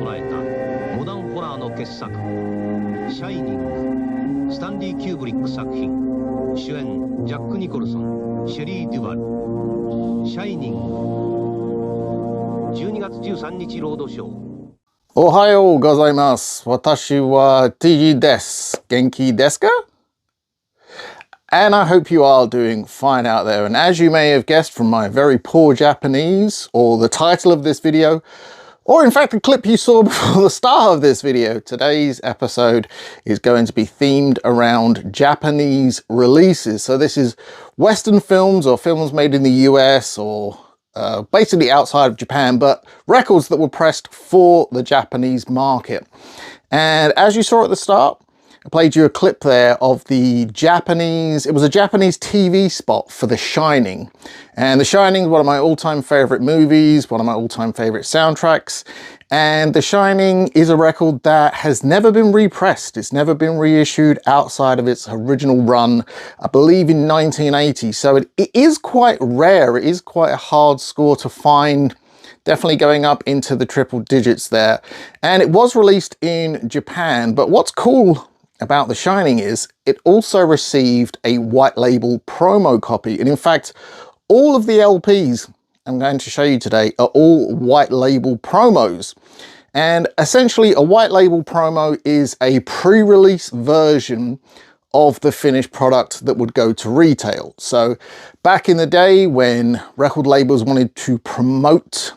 捉えたモダンホラーの傑作シャイニング、スタンリー・キューブリック作品、主演ジャック・ニコルソン、シェリー・デュバル。シャイニング、12月13日ロードショー。おはようございます。私は TG です。元気ですか? And I hope you are doing fine out there. And as you may have guessed from my very poor Japanese, or the title of this video, or in fact the clip you saw before the start of this video, today's episode is going to be themed around Japanese releases. So this is Western films or films made in the US or basically outside of Japan, but records that were pressed for the Japanese market. And as you saw at the start, I played you a clip there of the Japanese, it was a Japanese TV spot for The Shining. And The Shining is one of my all-time favorite movies, one of my all-time favorite soundtracks. And The Shining is a record that has never been repressed. It's never been reissued outside of its original run, I believe in 1980. So it is quite rare. It is quite a hard score to find. Definitely going up into the triple digits there. And it was released in Japan. But what's cool about The Shining is it also received a white label promo copy. And in fact, all of the LPs I'm going to show you today are all white label promos. And essentially a white label promo is a pre-release version of the finished product that would go to retail. So back in the day when record labels wanted to promote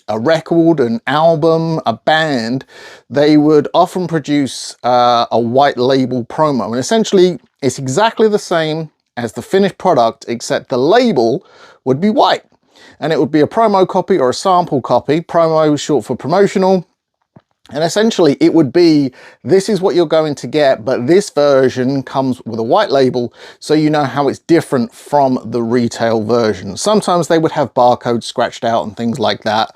a record, an album, a band, they would often produce a white label promo. And essentially it's exactly the same as the finished product, except the label would be white. And it would be a promo copy or a sample copy. Promo is short for promotional. And essentially it would be, this is what you're going to get, but this version comes with a white label, so you know how it's different from the retail version. Sometimes they would have barcodes scratched out and things like that.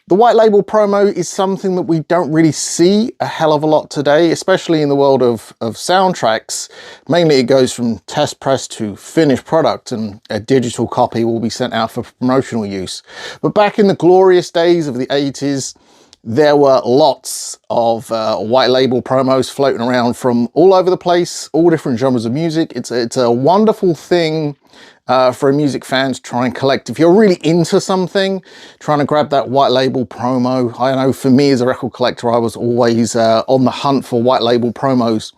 The white label promo is something that we don't really see a hell of a lot today, especially in the world of soundtracks. Mainly it goes from test press to finished product, and a digital copy will be sent out for promotional use. But back in the glorious days of the 80s, there were lots of white label promos floating around from all over the place, all different genres of music. It's a wonderful thing for a music fan to try and collect. If you're really into something, trying to grab that white label promo. I know for me as a record collector, I was always on the hunt for white label promos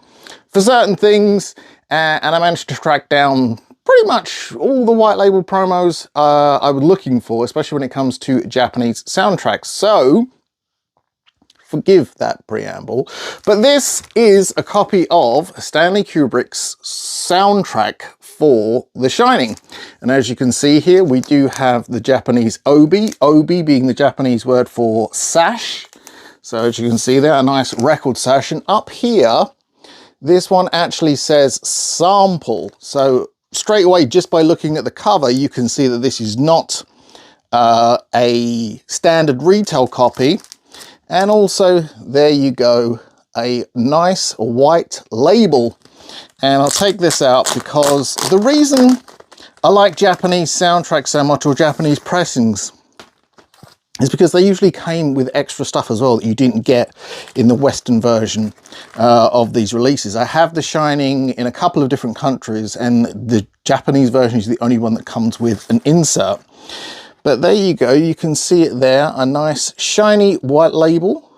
for certain things, and I managed to track down pretty much all the white label promos I was looking for, especially when it comes to Japanese soundtracks. So forgive that preamble, but this is a copy of Stanley Kubrick's soundtrack for The Shining. And as you can see here, we do have the Japanese obi, obi being the Japanese word for sash. So as you can see there, a nice record sash. And up here, this one actually says sample. So straight away, just by looking at the cover, you can see that this is not a standard retail copy. And also, there you go, a nice white label. And I'll take this out because the reason I like Japanese soundtracks so much, or Japanese pressings, is because they usually came with extra stuff as well that you didn't get in the Western version of these releases. I have The Shining in a couple of different countries, and the Japanese version is the only one that comes with an insert. But there you go, you can see it there, a nice shiny white label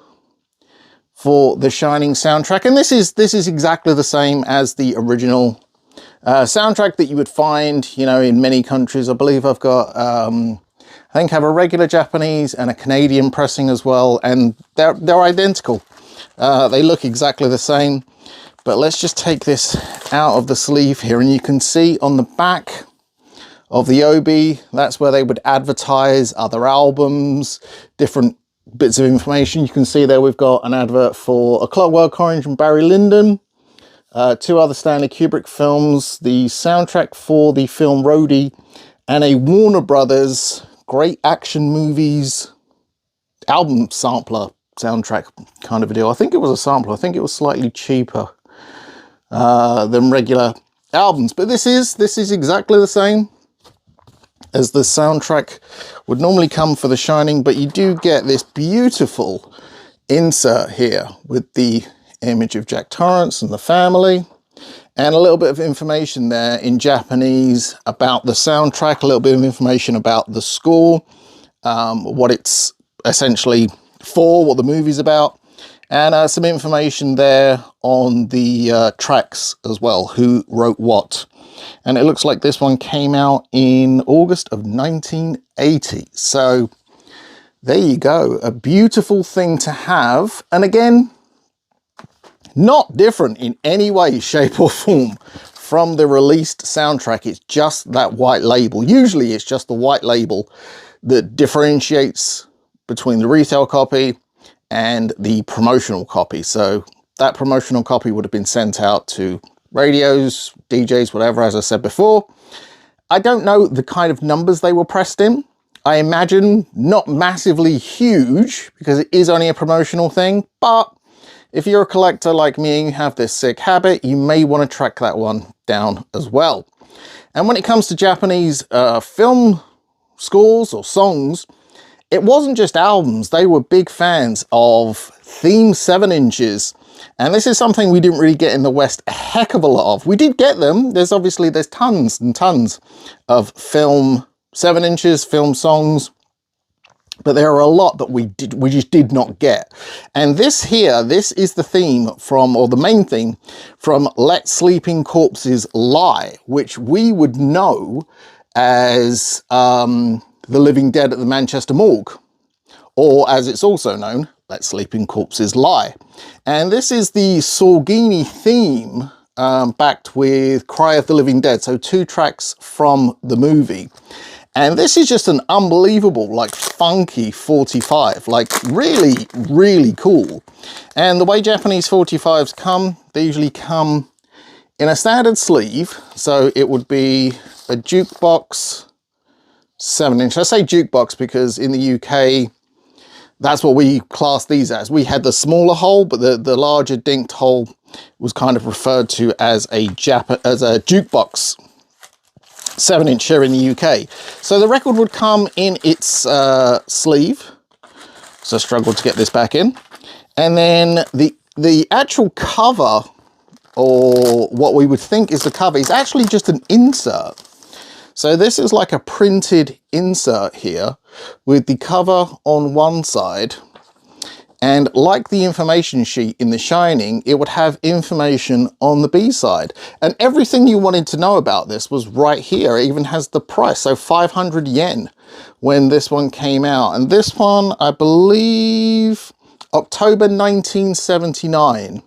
for the Shining soundtrack. And this is exactly the same as the original soundtrack that you would find, you know, in many countries. I believe I've got, I think I have a regular Japanese and a Canadian pressing as well, and they're identical. They look exactly the same. But let's just take this out of the sleeve here, and you can see on the back of the obi, that's where they would advertise other albums, different bits of information. You can see there we've got an advert for A Clockwork Orange and Barry Lyndon, two other Stanley Kubrick films, the soundtrack for the film Roadie, and a Warner Brothers great action movies album sampler soundtrack kind of a deal. I think it was a sampler. I think it was slightly cheaper than regular albums, but this is exactly the same as the soundtrack would normally come for The Shining, but you do get this beautiful insert here with the image of Jack Torrance and the family, and a little bit of information there in Japanese about the soundtrack, a little bit of information about the score, what it's essentially for, what the movie's about, and some information there on the tracks as well, who wrote what. And it looks like this one came out in August of 1980. So there you go, a beautiful thing to have. And again, not different in any way, shape or form from the released soundtrack. It's just that white label. Usually it's just the white label that differentiates between the retail copy and the promotional copy. So that promotional copy would have been sent out to radios, DJs, whatever, as I said before. I don't know the kind of numbers they were pressed in. I imagine not massively huge because it is only a promotional thing, but if you're a collector like me and you have this sick habit, you may want to track that one down as well. And when it comes to Japanese film scores or songs, it wasn't just albums. They were big fans of theme 7-inches. And this is something we didn't really get in the West a heck of a lot of. We did get them. There's tons and tons of film 7-inches, film songs. But there are a lot that we just did not get. And this is the theme from, or the main theme from Let Sleeping Corpses Lie, which we would know as The Living Dead at the Manchester Morgue, or as it's also known, Let Sleeping Corpses Lie. And this is the Sorghini theme backed with Cry of the Living Dead, so 2 tracks from the movie. And this is just an unbelievable, like, funky 45, like really, really cool. And the way Japanese 45s come, they usually come in a standard sleeve. So it would be a jukebox 7-inch. I say jukebox because in the UK, that's what we class these as. We had the smaller hole, but the larger dinked hole was kind of referred to as a jukebox 7-inch here in the UK. So the record would come in its sleeve. So I struggled to get this back in. And then the actual cover, or what we would think is the cover, is actually just an insert. So this is like a printed insert here with the cover on one side. And like the information sheet in The Shining, it would have information on the B side. And everything you wanted to know about this was right here. It even has the price, so 500 yen when this one came out. And this one, I believe, October 1979.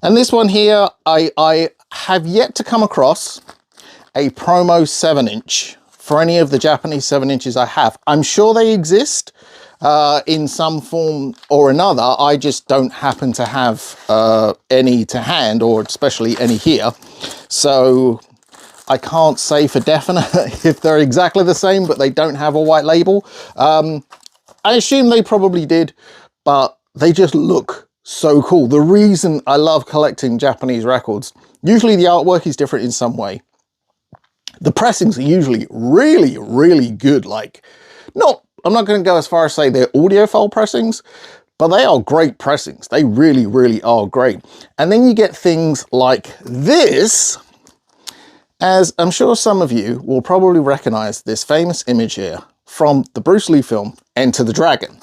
And this one here, I have yet to come across a promo 7-inch for any of the Japanese 7-inches I have. I'm sure they exist in some form or another. I just don't happen to have any to hand, or especially any here. So I can't say for definite if they're exactly the same, but they don't have a white label. I assume they probably did, but they just look so cool. The reason I love collecting Japanese records, usually the artwork is different in some way. The pressings are usually really, really good. Like, I'm not going to go as far as say they're audiophile pressings, but they are great pressings. They really, really are great. And then you get things like this, as I'm sure some of you will probably recognize this famous image here from the Bruce Lee film, Enter the Dragon.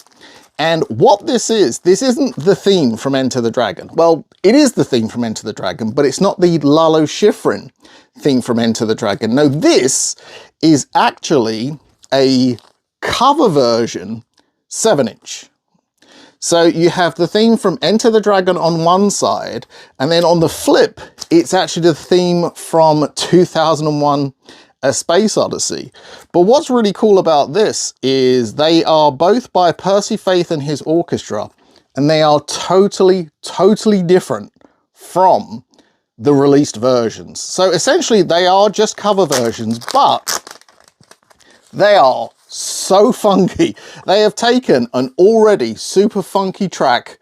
And what this isn't the theme from Enter the Dragon. Well, it is the theme from Enter the Dragon, but it's not the Lalo Schifrin theme from Enter the Dragon. No, this is actually a cover version 7-inch. So you have the theme from Enter the Dragon on one side, and then on the flip, it's actually the theme from 2001 A Space Odyssey. But what's really cool about this is they are both by Percy Faith and his orchestra, and they are totally, totally different from the released versions. So essentially they are just cover versions, but they are so funky. They have taken an already super funky track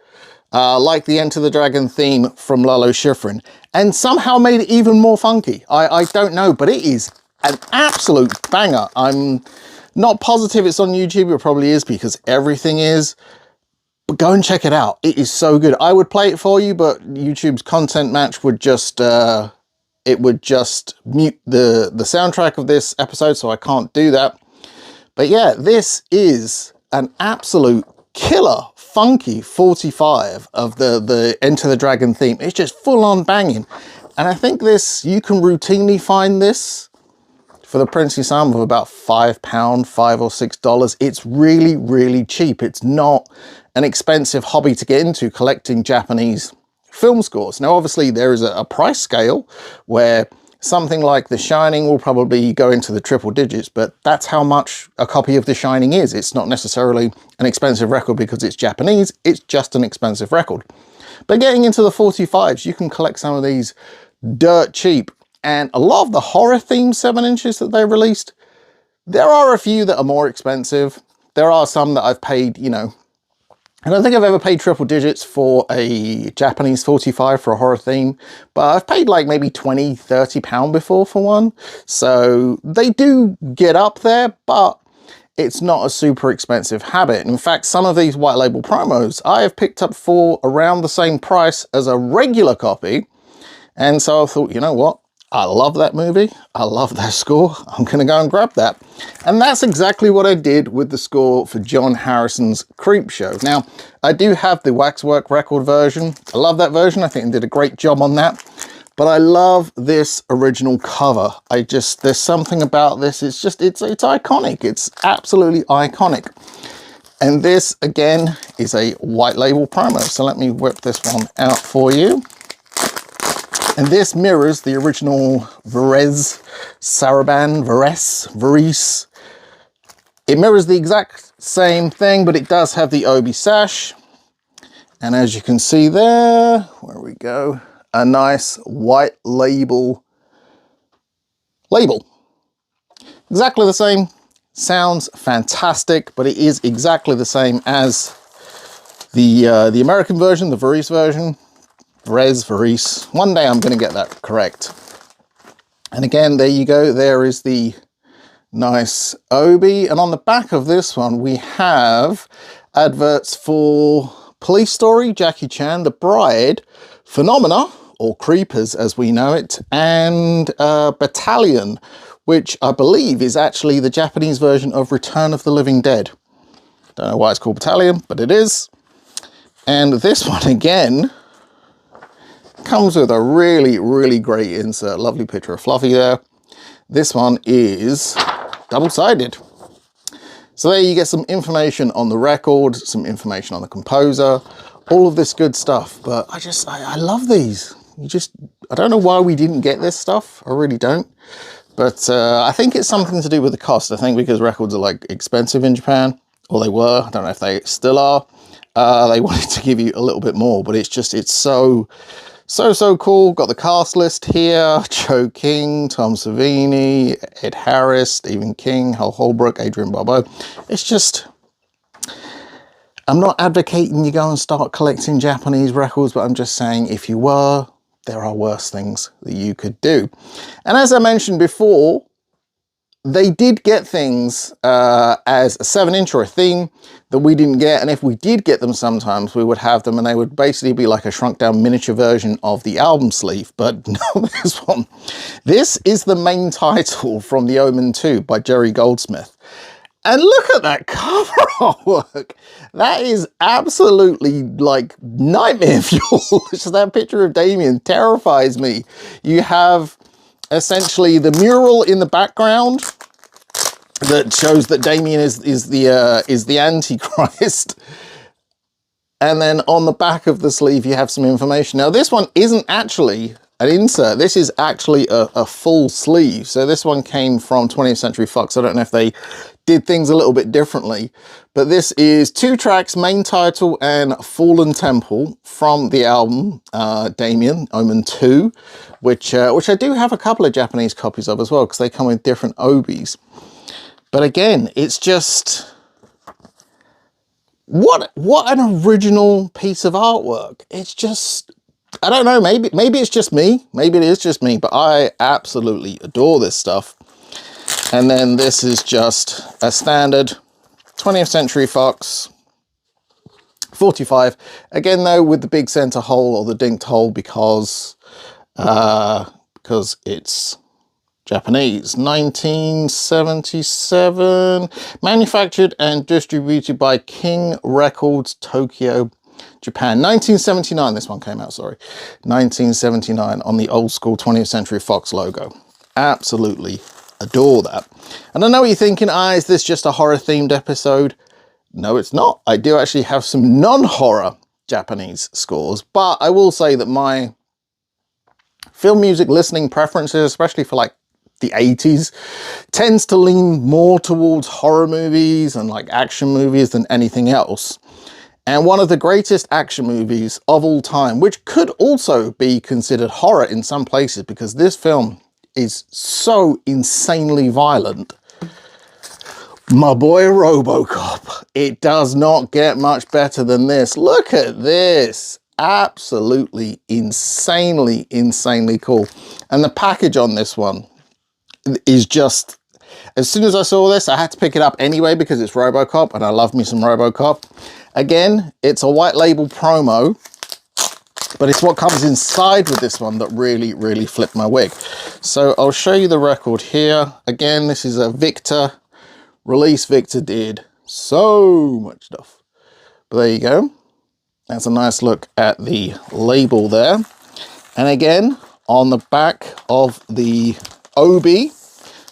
like the Enter the Dragon theme from Lalo Schifrin and somehow made it even more funky. I don't know, but it is an absolute banger. I'm not positive it's on YouTube. It probably is because everything is. But go and check it out. It is so good. I would play it for you, but YouTube's content match would just it would just mute the soundtrack of this episode, so I can't do that. But yeah, this is an absolute killer, funky 45 of the Enter the Dragon theme. It's just full on banging. And I think this, you can routinely find this for the princely sum of about £5, $5 or $6. It's really, really cheap. It's not an expensive hobby to get into, collecting Japanese film scores. Now, obviously, there is a price scale where something like The Shining will probably go into the triple digits, but that's how much a copy of The Shining is. It's not necessarily an expensive record because it's Japanese, it's just an expensive record. But getting into the 45s, you can collect some of these dirt cheap. And a lot of the horror themed 7-inches that they released, there are a few that are more expensive. There are some that I've paid, you know, I don't think I've ever paid triple digits for a Japanese 45 for a horror theme, but I've paid like maybe £20, £30 before for one. So they do get up there, but it's not a super expensive habit. In fact, some of these white label promos I have picked up for around the same price as a regular copy. And so I thought, you know what? I love that movie. I love that score. I'm going to go and grab that. And that's exactly what I did with the score for John Harrison's Creepshow. Now, I do have the Waxwork record version. I love that version. I think they did a great job on that. But I love this original cover. There's something about this. It's iconic. It's absolutely iconic. And this, again, is a white label promo. So let me whip this one out for you. And this mirrors the original Varese. It mirrors the exact same thing, but it does have the obi sash. And as you can see there, where we go, a nice white label. Exactly the same. Sounds fantastic, but it is exactly the same as the American version, the Varese version. Varese. One day I'm going to get that correct. And again, there you go. There is the nice obi. And on the back of this one, we have adverts for Police Story, Jackie Chan, The Bride, Phenomena, or Creepers as we know it, and Battalion, which I believe is actually the Japanese version of Return of the Living Dead. Don't know why it's called Battalion, but it is. And this one again comes with a really, really great insert. Lovely picture of Fluffy there. This one is double-sided. So there you get some information on the record, some information on the composer, all of this good stuff. But I love these. I don't know why we didn't get this stuff. I really don't. But I think it's something to do with the cost. I think because records are like expensive in Japan, or they were. I don't know if they still are. They wanted to give you a little bit more, but it's so cool. Got the cast list here: Joe King, Tom Savini, Ed Harris, Stephen King, Hal Holbrook, Adrian Barbeau. It's just, I'm not advocating you go and start collecting Japanese records, but I'm just saying if you were, there are worse things that you could do. And as I mentioned before, they did get things as a 7-inch or a theme that we didn't get. And if we did get them sometimes, we would have them and they would basically be like a shrunk down miniature version of the album sleeve. But no, this one. This is the main title from The Omen 2 by Jerry Goldsmith. And look at that cover artwork. That is absolutely like nightmare fuel. Just that picture of Damien terrifies me. You have essentially the mural in the background that shows that Damien is the Antichrist. And then on the back of the sleeve, you have some information. Now, this one isn't actually an insert. This is actually a full sleeve. So this one came from 20th Century Fox. I don't know if they did things a little bit differently, but this is 2 tracks, main title and Fallen Temple from the album Damien, Omen 2, which I do have a couple of Japanese copies of as well, because they come with different obis. But again, it's just, what an original piece of artwork. It's just, I don't know, maybe it's just me. Maybe it is just me, but I absolutely adore this stuff. And then this is just a standard 20th Century Fox 45. Again, though, with the big center hole or the dinked hole because it's Japanese. 1977, manufactured and distributed by King Records, Tokyo, Japan. 1979, this one came out, sorry. 1979 on the old school 20th Century Fox logo. Absolutely adore that. And I know what you're thinking, is this just a horror themed episode? No, it's not. I do actually have some non-horror Japanese scores, but I will say that my film music listening preferences, especially for like the 80s, tends to lean more towards horror movies and like action movies than anything else. And one of the greatest action movies of all time, which could also be considered horror in some places because this film is so insanely violent, my boy RoboCop. It does not get much better than this. Look at this. Absolutely insanely cool. And the package on this one is just, as soon as I saw this, I had to pick it up anyway because it's RoboCop and I love me some RoboCop. Again, it's a white label promo, but it's what comes inside with this one that really flipped my wig. So I'll show you the record here. Again, this is a Victor release. Victor did so much stuff. But there you go. That's a nice look at the label there. And again, on the back of the OB,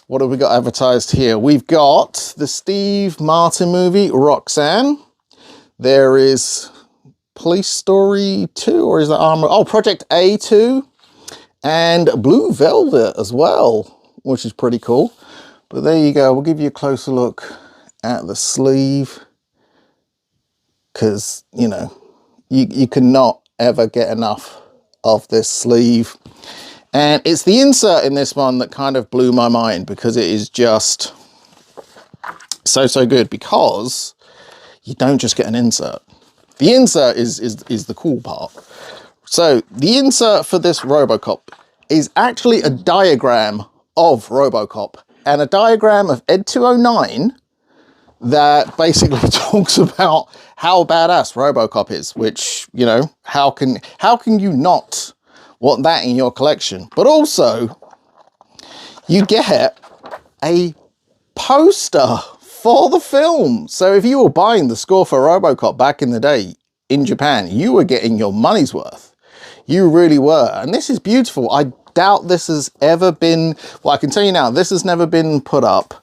what have we got advertised here? We've got the Steve Martin movie, Roxanne. There is Police Story 2, or is that Armor? Oh, Project A2. And Blue Velvet as well, which is pretty cool. But there you go. We'll give you a closer look at the sleeve. Because, you know, you cannot ever get enough of this sleeve. And it's the insert in this one that kind of blew my mind because it is just so good, because you don't just get an insert. The insert is the cool part. So the insert for this RoboCop is actually a diagram of RoboCop and a diagram of Ed 209 that basically talks about how badass RoboCop is, which, you know, how can you not want that in your collection? But also, you get a poster for the film. So if you were buying the score for RoboCop back in the day in Japan, you were getting your money's worth. You really were. And this is beautiful. I doubt this has ever been, well, I can tell you now, this has never been put up.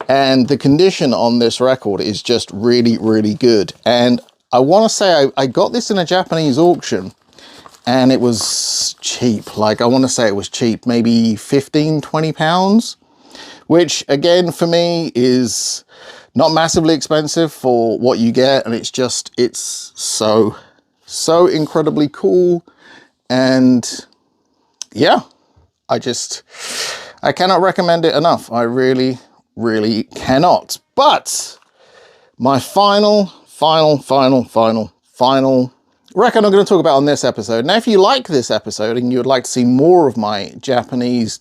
And the condition on this record is just really good. And I want to say I got this in a Japanese auction and it was cheap. Like, I want to say it was cheap, maybe 15-20 pounds, which again for me is not massively expensive for what you get. And it's so incredibly cool. And yeah, I cannot recommend it enough. I really cannot. But my final record I'm going to talk about on this episode. Now, if you like this episode and you would like to see more of my Japanese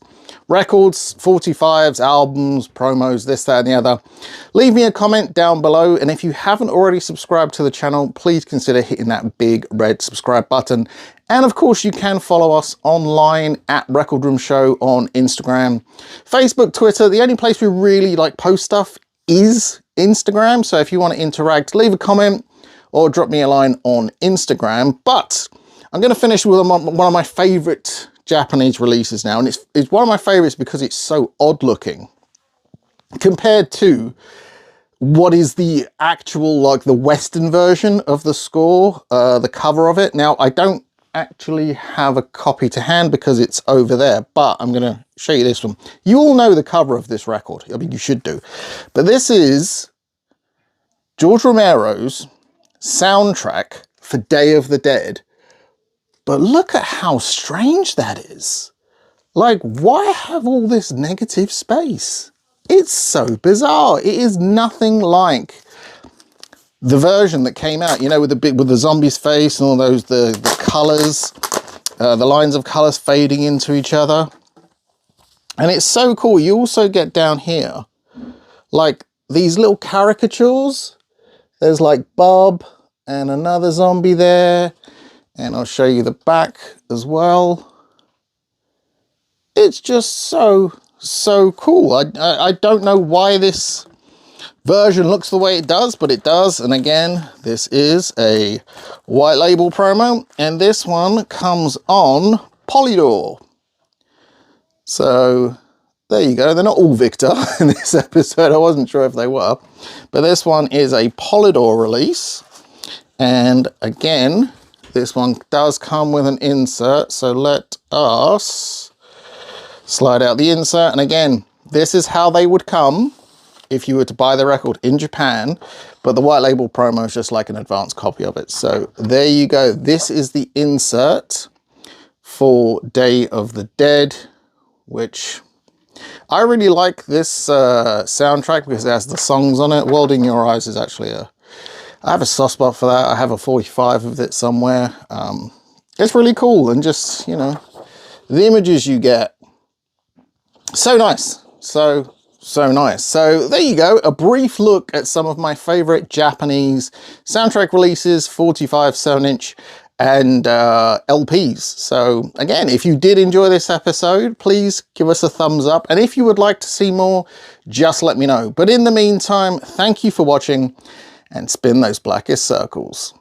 records, 45s, albums, promos, this, that, and the other, leave me a comment down below. And if you haven't already subscribed to the channel, please consider hitting that big red subscribe button. And of course, you can follow us online at Record Room Show on Instagram, Facebook, Twitter. The only place we really post stuff is Instagram. So if you want to interact, leave a comment or drop me a line on Instagram. But I'm going to finish with one of my favorite Japanese releases now. And it's one of my favorites because it's so odd looking compared to what is the actual, the Western version of the score, the cover of it. Now, I don't actually have a copy to hand because it's over there, but I'm going to show you this one. You all know the cover of this record. I mean, you should do. But this is George Romero's soundtrack for Day of the Dead. But look at how strange that is. Like, why have all this negative space? It's so bizarre. It is nothing like the version that came out, you know, with the zombie's face and all those, the colors, the lines of colors fading into each other. And it's so cool. You also get down here, like these little caricatures. There's like Bob and another zombie there. And I'll show you the back as well. It's just so cool. I don't know why this version looks the way it does, but it does. And again, this is a white label promo, and this one comes on Polydor. So there you go. They're not all Victor in this episode. I wasn't sure if they were, but this one is a Polydor release. And again, this one does come with an insert. So let us slide out the insert. And again, this is how they would come if you were to buy the record in Japan, but the white label promo is just like an advanced copy of it. So there you go. This is the insert for Day of the Dead, which I really like this soundtrack because it has the songs on it. World in Your Eyes is actually I have a soft spot for that. I have a 45 of it somewhere. It's really cool, and just, you know, the images you get, so nice. So nice. So there you go, a brief look at some of my favorite Japanese soundtrack releases, 45, 7-inch and LPs. So again, if you did enjoy this episode, please give us a thumbs up. And if you would like to see more, just let me know. But in the meantime, thank you for watching, and spin those blackest circles.